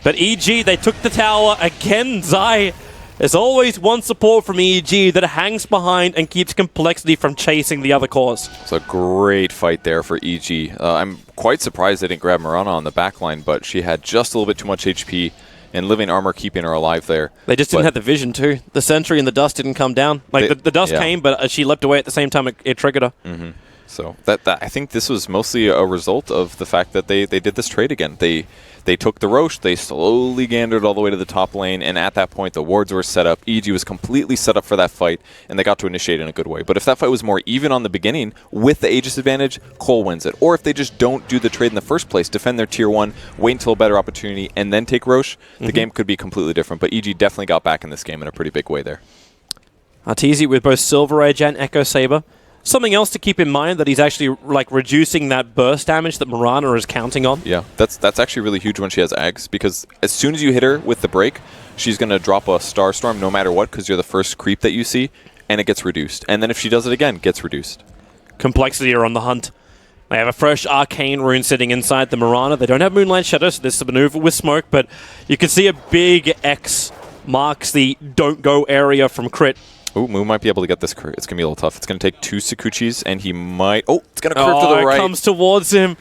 But EG, they took the tower again. Zai, there's always one support from EG that hangs behind and keeps compLexity from chasing the other cores. It's a great fight there for EG. I'm quite surprised they didn't grab Mirana on the backline, but she had just a little bit too much HP. And Living Armor keeping her alive there. They just didn't have the vision, too. The Sentry and the Dust didn't come down. Like, the Dust came, but she leapt away at the same time it triggered her. So that I think this was mostly a result of the fact that they did this trade again. They took the Roche, they slowly gandered all the way to the top lane, and at that point the wards were set up. EG was completely set up for that fight, and they got to initiate in a good way. But if that fight was more even on the beginning, with the Aegis advantage, CoL wins it. Or if they just don't do the trade in the first place, defend their tier 1, wait until a better opportunity, and then take Roche, the game could be completely different. But EG definitely got back in this game in a pretty big way there. Arteezy with both Silver Edge and Echo Saber. Something else to keep in mind that he's actually like reducing that burst damage that Mirana is counting on. Yeah, that's actually really huge when she has Ags, because as soon as you hit her with the break, she's going to drop a Star Storm no matter what, because you're the first creep that you see, and it gets reduced. And then if she does it again, it gets reduced. compLexity are on the hunt. They have a fresh Arcane Rune sitting inside the Mirana. They don't have Moonlight Shadow, so this is a maneuver with smoke, but you can see a big X marks the don't go area from crit. Oh, Moo might be able to get this crit. It's going to be a little tough. It's going to take 2 Sakuchis, and he might... Oh, it's going to curve to the right. It comes towards him.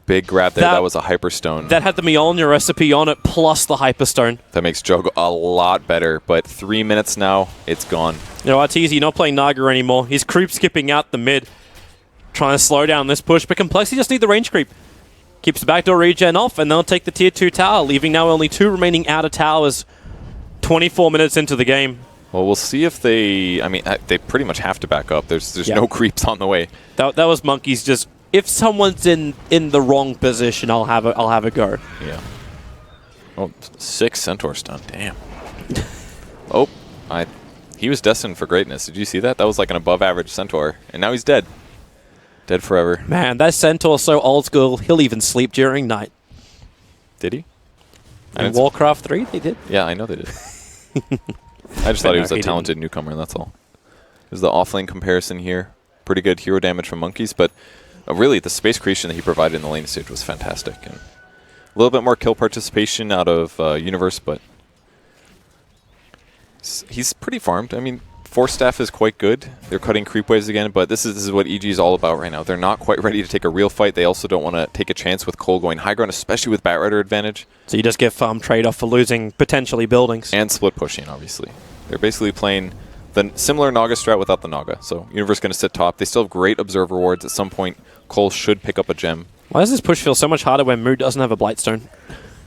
Big grab there. That was a Hyperstone. That had the Mjolnir recipe on it, plus the Hyperstone. That makes Jug a lot better, but 3 minutes now, it's gone. You know, Arteezy not playing Naga anymore. He's creep skipping out the mid, trying to slow down this push, but compLexity just need the range creep. Keeps the backdoor regen off, and they'll take the tier 2 tower, leaving now only 2 remaining outer towers 24 minutes into the game. Well, we'll see if they... I mean, they pretty much have to back up. There's no creeps on the way. That was Monkey's just... If someone's in the wrong position, I'll have a go. Yeah. Oh, 6 Centaur stun. Damn. Oh, he was destined for greatness. Did you see that? That was like an above-average Centaur, and now he's dead. Dead forever. Man, that Centaur's so old school, he'll even sleep during night. Did he? In Warcraft 3, they did. Yeah, I know they did. I just thought he was a talented newcomer, that's all. There's the offlane comparison here. Pretty good hero damage from Monkeys, but really the space creation that he provided in the lane stage was fantastic. And a little bit more kill participation out of Universe, but he's pretty farmed. I mean, Force Staff is quite good. They're cutting creep waves again, but this is what EG is all about right now. They're not quite ready to take a real fight. They also don't want to take a chance with CoL going high ground, especially with Batrider advantage. So you just get farm trade-off for losing potentially buildings. And split pushing, obviously. They're basically playing the similar Naga strat without the Naga. So Universe going to sit top. They still have great observe rewards. At some point, CoL should pick up a gem. Why does this push feel so much harder when Mood doesn't have a Blightstone?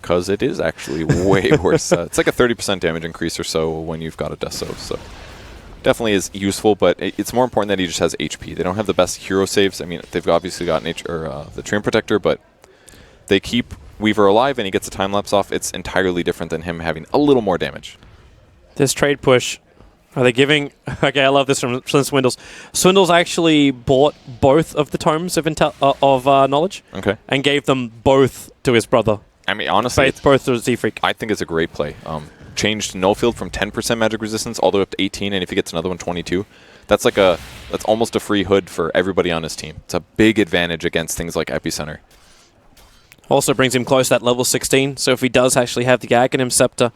Because it is actually way worse. It's like a 30% damage increase or so when you've got a Deso. So definitely is useful, but it's more important that he just has HP. They don't have the best hero saves. I mean, they've obviously got the Treant Protector, but they keep Weaver alive and he gets a time lapse off. It's entirely different than him having a little more damage. This trade push, are they giving... Okay, I love this from Swindles. Swindles actually bought both of the tomes of knowledge, okay, and gave them both to his brother. I mean, honestly, both to Z-Freak. I think it's a great play. Changed null field from 10% magic resistance all the way up to 18, and if he gets another one, 22. That's almost a free hood for everybody on his team. It's a big advantage against things like Epicenter. Also brings him close to that level 16, so if he does actually have the Aghanim Scepter,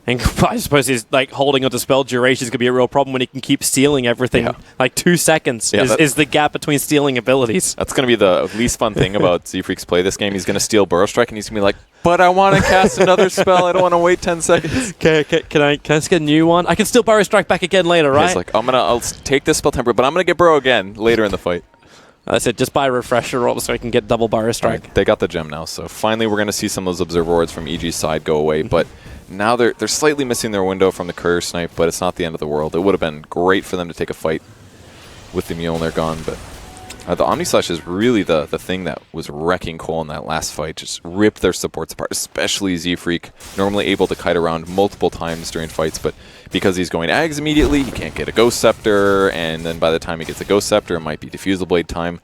and I suppose he's like holding onto spell duration is going to be a real problem when he can keep stealing everything. Yeah. Like 2 seconds is the gap between stealing abilities. That's going to be the least fun thing about Z-Freak's play this game. He's going to steal Burrow Strike, and he's going to be like, but I want to cast another spell. I don't want to wait 10 seconds. Can I just get a new one? I can still Burrow Strike back again later, right? He's like, I'll take this spell temporary, but I'm going to get Burrow again later in the fight. I said just buy a refresher roll so I can get double Burrow Strike. Right, they got the gem now, so finally we're going to see some of those observer rewards from EG's side go away, but now they're slightly missing their window from the courier snipe, but it's not the end of the world. It would have been great for them to take a fight with the Mjolnir gone, but the Omnislash is really the thing that was wrecking CoL in that last fight. Just ripped their supports apart, especially Z-Freak, normally able to kite around multiple times during fights, but because he's going Ags immediately, he can't get a Ghost Scepter, and then by the time he gets a Ghost Scepter, it might be Diffusal Blade time.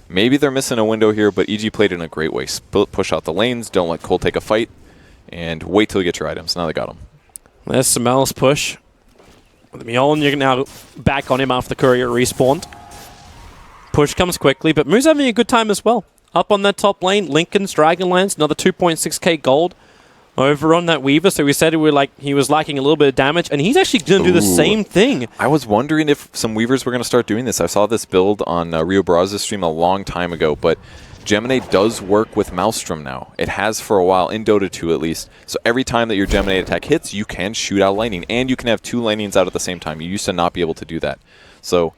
Maybe they're missing a window here, but EG played it in a great way. Push out the lanes, don't let CoL take a fight, and wait till you get your items. Now they got them. There's Samel's push. With Mjolnir now back on him after the courier respawned. Push comes quickly, but Moo's having a good time as well. Up on that top lane, Lincoln's Dragonlance, another 2.6k gold over on that Weaver. So we said he was lacking a little bit of damage, and he's actually going to do the same thing. I was wondering if some Weavers were going to start doing this. I saw this build on Rio Barraza's stream a long time ago, but Gemini does work with Maelstrom now. It has for a while, in Dota 2 at least. So every time that your Gemini attack hits, you can shoot out lightning, and you can have 2 lightnings out at the same time. You used to not be able to do that. So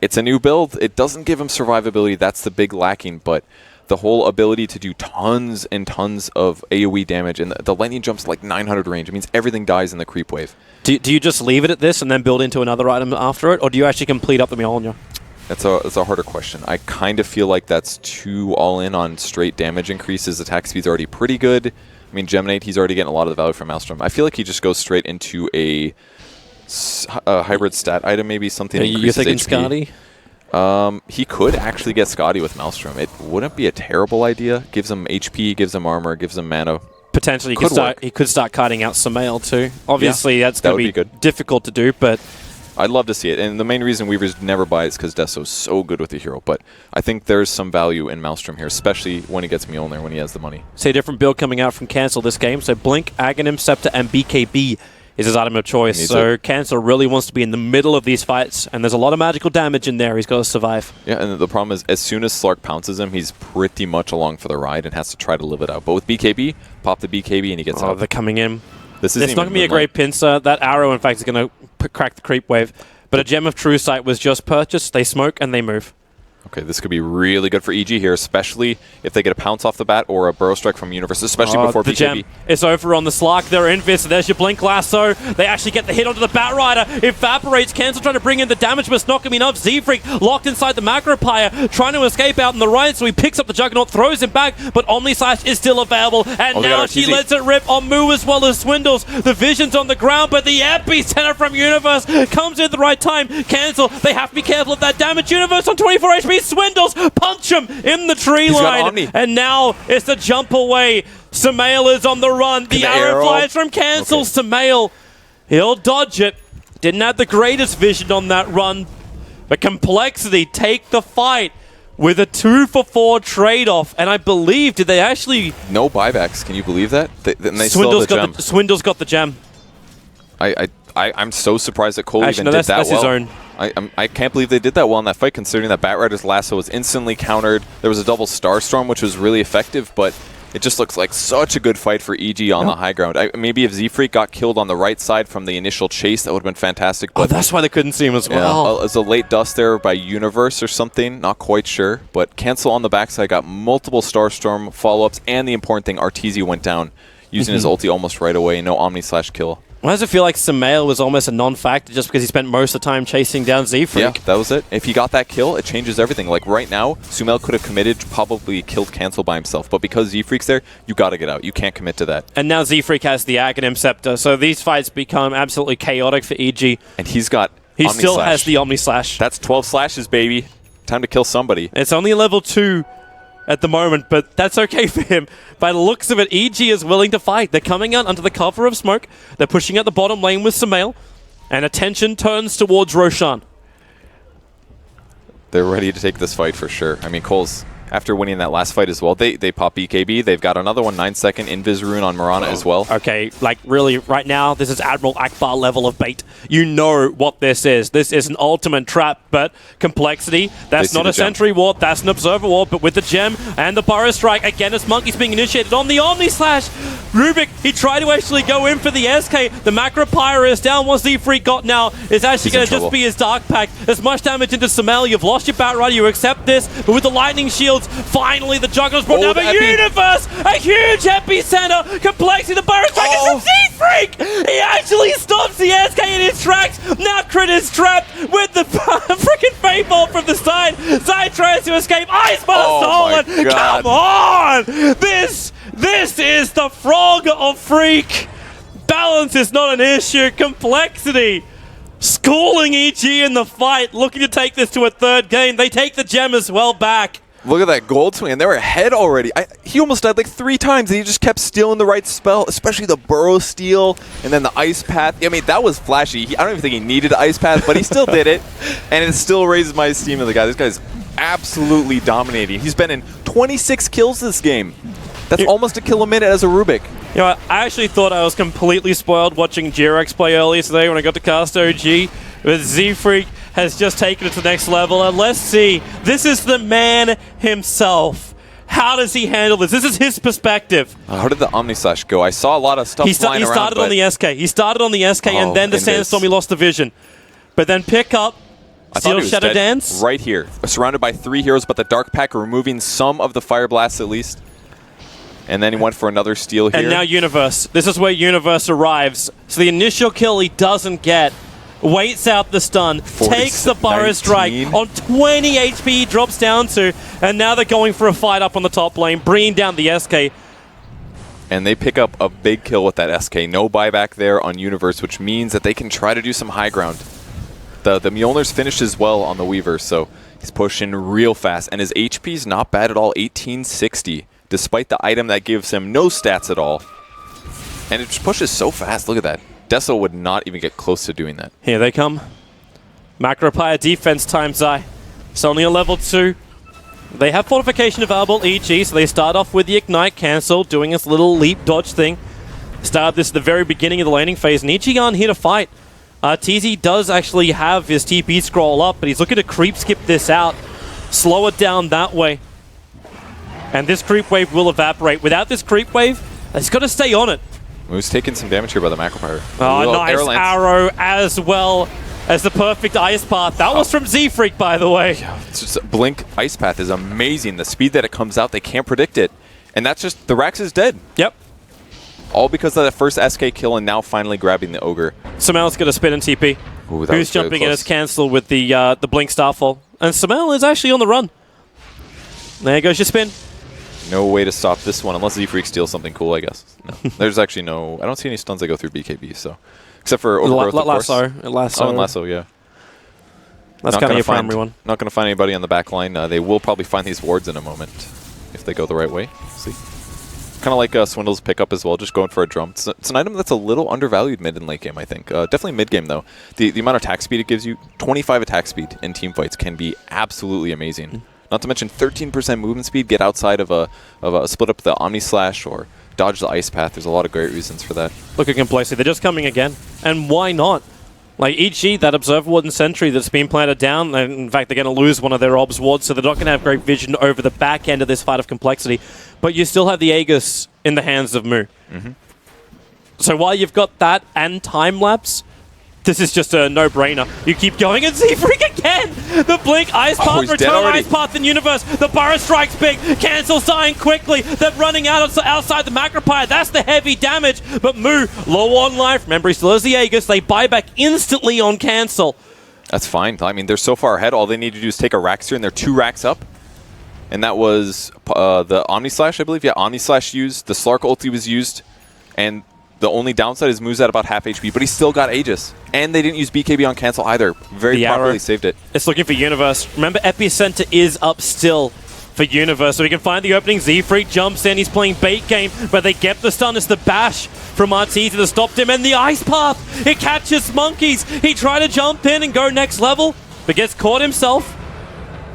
it's a new build. It doesn't give him survivability. That's the big lacking, but the whole ability to do tons and tons of AoE damage, and the lightning jumps like 900 range. It means everything dies in the creep wave. Do you just leave it at this and then build into another item after it, or do you actually complete up the Mjolnir? That's a harder question. I kind of feel like that's too all-in on straight damage increases. Attack speed's already pretty good. I mean, Geminate, he's already getting a lot of the value from Maelstrom. I feel like he just goes straight into a hybrid stat item, maybe something that increases You're thinking HP. Scotty? He could actually get Scotty with Maelstrom. It wouldn't be a terrible idea. Gives him HP, gives him armor, gives him mana. Potentially, he could start cutting out Samael too. Obviously, that's going to be good. Difficult to do, but I'd love to see it. And the main reason Weavers never buy is because Deso's so good with the hero. But I think there's some value in Maelstrom here, especially when he gets Mjolnir, when he has the money. See a different build coming out from Cancel this game. So Blink, Aghanim, Scepter, and BKB is his item of choice. So Cancel really wants to be in the middle of these fights, and there's a lot of magical damage in there. He's got to survive. Yeah, and the problem is, as soon as Slark pounces him, he's pretty much along for the ride and has to try to live it out. But with BKB, pop the BKB and he gets out. They're coming in. It's not going to be a great pincer. That arrow, in fact, is going to crack the creep wave. But a Gem of True Sight was just purchased. They smoke and they move. Okay, this could be really good for EG here, especially if they get a pounce off the bat or a burrow strike from Universe, especially before the BKB. gem is over on the Slark. They're Invis. There's your Blink Lasso. They actually get the hit onto the Batrider. Evaporates. Cancel trying to bring in the damage, but it's not going to be enough. Z-Freak locked inside the Macro Pyre, trying to escape out on the right, so he picks up the Juggernaut, throws him back, but Omni Slash is still available, and now she lets it rip on Moo as well as Swindles. The Vision's on the ground, but the epicenter from Universe comes in at the right time. Cancel. They have to be careful of that damage. Universe on 24 HP. Swindles punch him in the tree line, and now it's the jump away. Samael is on the run. The arrow flies from Cancel. Okay. Samael, he'll dodge it. Didn't have the greatest vision on that run, but compLexity take the fight with a 2-for-4 trade-off, and I believe, did they actually... No buybacks, can you believe that? Swindle's got the gem. I'm so surprised that CoL even did that that's well. His own. I can't believe they did that well in that fight, considering that Batrider's lasso was instantly countered. There was a double Starstorm, which was really effective, but it just looks like such a good fight for EG on the high ground. Maybe if Z-Freak got killed on the right side from the initial chase, that would have been fantastic. But that's why they couldn't see him as well. It was a late dust there by Universe or something, not quite sure. But Cancel on the backside got multiple Starstorm follow-ups, and the important thing, Arteezy went down using his ulti almost right away. No Omni/kill. Why does it feel like Samael was almost a non-factor just because he spent most of the time chasing down Z-Freak? Yeah, that was it. If he got that kill, it changes everything. Like right now, Sumail could have committed, probably killed Cancel by himself. But because Z-Freak's there, you got to get out. You can't commit to that. And now Z-Freak has the Aghanim Scepter, so these fights become absolutely chaotic for EG. And he still has the Omni Slash. That's 12 slashes, baby. Time to kill somebody. It's only a level 2 at the moment, but that's okay for him. By the looks of it, EG is willing to fight. They're coming out under the cover of smoke. They're pushing out the bottom lane with Samael, and attention turns towards Roshan. They're ready to take this fight for sure. I mean, CoL's, after winning that last fight as well, they pop BKB. They've got another one, 9-second Invis Rune on Mirana as well. Okay, like really, right now, this is Admiral Akbar level of bait. You know what this is. This is an ultimate trap, but compLexity, that's not a Sentry Ward, that's an Observer Ward, but with the gem and the Burrow Strike, again, it's Monkey's being initiated on the Omni Slash. Rubik, he tried to actually go in for the SK. The Macro Pyre is down. Once Z-Freak got now, is actually going to just be his Dark Pact. As much damage into Samael, you've lost your Batrider, you accept this, but with the Lightning Shields, finally the Juggernaut's brought down, but Universe, a huge epicenter, compLexity, the Burrow Strike is from Z-Freak! He actually stops the SK in his tracks. Now Crit is trapped with the freaking Fate Bolt from the side. Zai tries to escape. Ice Ball stolen! Come on! This is the Frog of Freak. Balance is not an issue. compLexity schooling EG in the fight, looking to take this to a third game. They take the gem as well back. Look at that gold swing, and they were ahead already. He almost died like 3 times, and he just kept stealing the right spell, especially the Burrow Steal, and then the Ice Path. I mean, that was flashy. I don't even think he needed the Ice Path, but he still did it, and it still raises my esteem of the guy. This guy's absolutely dominating. He's been in 26 kills this game. That's almost a kill a minute as a Rubik. You know, I actually thought I was completely spoiled watching Jirex play earlier today when I got to cast OG, but Z-Freak has just taken it to the next level, and let's see. This is the man himself. How does he handle this? This is his perspective. How did the Omni Slash go? I saw a lot of stuff flying around. He started on the SK. He started on the SK, and then the Sandstorm, he lost the vision. But then pick up Steel Shadow Dance. Right here. Surrounded by 3 heroes, but the Dark Pack removing some of the Fire Blasts at least. And then he went for another steal here. And now Universe. This is where Universe arrives. So the initial kill he doesn't get. Waits out the stun, takes the Burrow Strike on 20 HP he drops down to, and now they're going for a fight up on the top lane, bringing down the SK. And they pick up a big kill with that SK. No buyback there on Universe, which means that they can try to do some high ground. The Mjolnir's finished as well on the Weaver, so he's pushing real fast. And his HP's not bad at all, 1860, despite the item that gives him no stats at all. And it just pushes so fast, look at that. Deso would not even get close to doing that. Here they come. Macro Pyre defense time, Zai. It's only a level 2. They have fortification available, EG, so they start off with the Ignite Cancel, doing this little leap dodge thing. Start this at the very beginning of the laning phase, and EG aren't here to fight. TZ does actually have his TP scroll up, but he's looking to creep skip this out, slow it down that way. And this creep wave will evaporate. Without this creep wave, he's got to stay on it. Who's taking some damage here by the Macro Pyre. Oh, nice arrow as well. as the perfect ice path. That was from Z-Freak, by the way. It's just Blink Ice Path is amazing. The speed that it comes out, they can't predict it. And that's just, the Rax is dead. Yep. All because of that first SK kill and now finally grabbing the Ogre. Samel's going to spin and TP. Ooh, that Who's was really jumping in close. as cancel with the Blink Starfall. And Samel is actually on the run. There goes your spin. No way to stop this one unless Z-Freak steals something cool, I guess. No. There's actually no... I don't see any stuns that go through BKB, so... Except for Overgrowth, of course. Lasso. Oh, and Lasso, yeah. That's kind of your primary one. Not going to find anybody on the back line. They will probably find these wards in a moment if they go the right way. See? Kind of like Swindle's pickup as well, just going for a drum. It's an item that's a little undervalued mid and late game, I think. Definitely mid game, though. The amount of attack speed it gives you, 25 attack speed in team fights can be absolutely amazing. Not to mention 13% movement speed, get outside of a split up the Omni Slash or dodge the Ice Path. There's a lot of great reasons for that. Look at compLexity. They're just coming again. And why not? Like, EG, that Observer Ward and Sentry that's been planted down, and in fact, they're going to lose one of their Obs wards, so they're not going to have great vision over the back end of this fight of compLexity. But you still have the Aegis in the hands of Mu. So while you've got that and time lapse, this is just a no-brainer. You keep going and Z-Freak again! The Blink Ice Path, he's dead return already. Ice Path in Universe. The Burrow strikes big. Cancel's dying quickly. They're running outside the Macropire. That's the heavy damage. But Mu, low on life. Remember, he still has the Aegis. They buy back instantly on Cancel. That's fine. I mean, they're so far ahead. All they need to do is take a Rax here, and they're 2 racks up. And that was the Omni Slash, I believe. Yeah, Omni Slash used. The Slark ulti was used. And the only downside is Mu's at about half HP, but he still got Aegis. And they didn't use BKB on cancel either. Very properly saved it. It's looking for Universe. Remember, Epicenter is up still for Universe, so he can find the opening. Z-Freak jumps in. He's playing bait game, but they get the stun. It's the bash from Arteezy that stopped him. And the Ice Path, it catches Monkeys. He tried to jump in and go next level, but gets caught himself.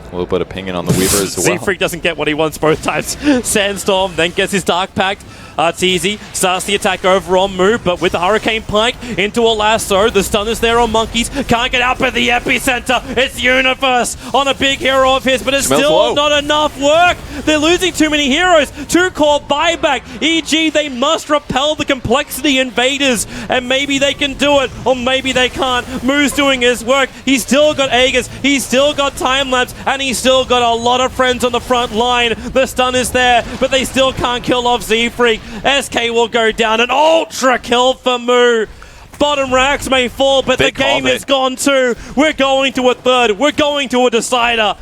A little bit of pinging on the Weaver as well. Z-Freak doesn't get what he wants both times. Sandstorm then gets his Dark Pact. Arteezy starts the attack over on Mu, but with the Hurricane Pike into a lasso, the stun is there on Monkeys. Can't get out by the epicenter. It's Universe on a big hero of his, but it's still not enough work. They're losing too many heroes. 2 core buyback. EG, they must repel the compLexity invaders, and maybe they can do it, or maybe they can't. Mu's doing his work. He's still got Aegis. He's still got time lapse, and he's still got a lot of friends on the front line. The stun is there, but they still can't kill off Z-Freak. SK will go down. An ultra kill for Mu. Bottom racks may fall, but the game is gone too. We're going to a third. We're going to a decider.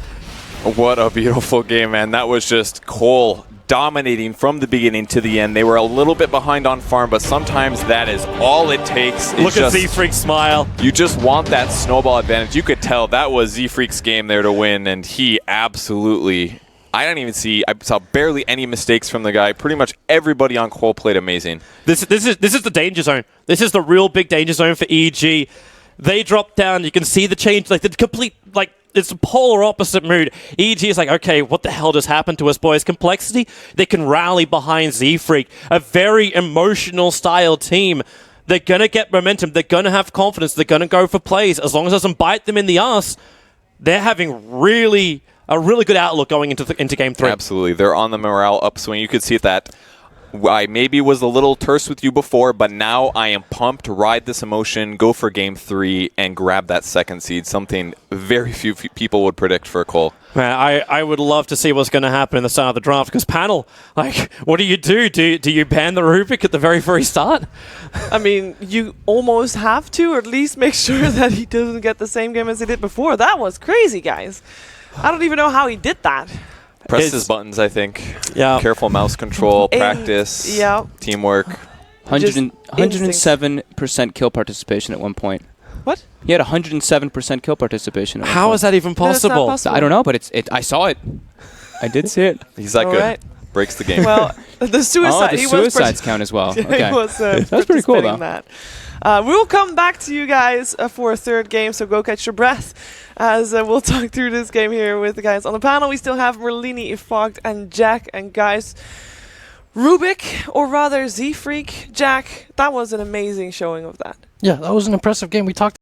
What a beautiful game, man. That was just CoL dominating from the beginning to the end. They were a little bit behind on farm, but sometimes that is all it takes. Look at Z-Freak's smile. You just want that snowball advantage. You could tell that was Z-Freak's game there to win, and he absolutely... I saw barely any mistakes from the guy. Pretty much everybody on CoL played amazing. This is the danger zone. This is the real big danger zone for EG. They drop down. You can see the change, like the complete, like it's a polar opposite mood. EG is like, okay, what the hell just happened to us, boys? compLexity, they can rally behind Z-Freak, a very emotional style team. They're gonna get momentum. They're gonna have confidence. They're gonna go for plays. As long as it doesn't bite them in the ass, they're having a really good outlook going into Game 3. Absolutely. They're on the morale upswing. You could see that I maybe was a little terse with you before, but now I am pumped to ride this emotion, go for Game 3, and grab that second seed, something very few people would predict for CoL. Man, I would love to see what's going to happen in the start of the draft, because panel, like, what do you do? Do you ban the Rubik at the very start? I mean, you almost have to, or at least make sure that he doesn't get the same game as he did before. That was crazy, guys. I don't even know how he did that. Press his buttons, I think. Yeah. Careful mouse control, practice, teamwork. 107% kill participation at one point. What? He had 107% kill participation. At How is that even possible? I don't know, but I saw it. I did see it. He's that good. Right. Breaks the game. Well, the suicide. The suicides count as well. Okay. He was, that's pretty cool, though. That. We'll come back to you guys for a third game, so go catch your breath as we'll talk through this game here with the guys on the panel. We still have Merlini, Fogged, and Jack. And guys, Rubik, or rather Z-Freak, Jack, that was an amazing showing of that. Yeah, that was an impressive game. We talked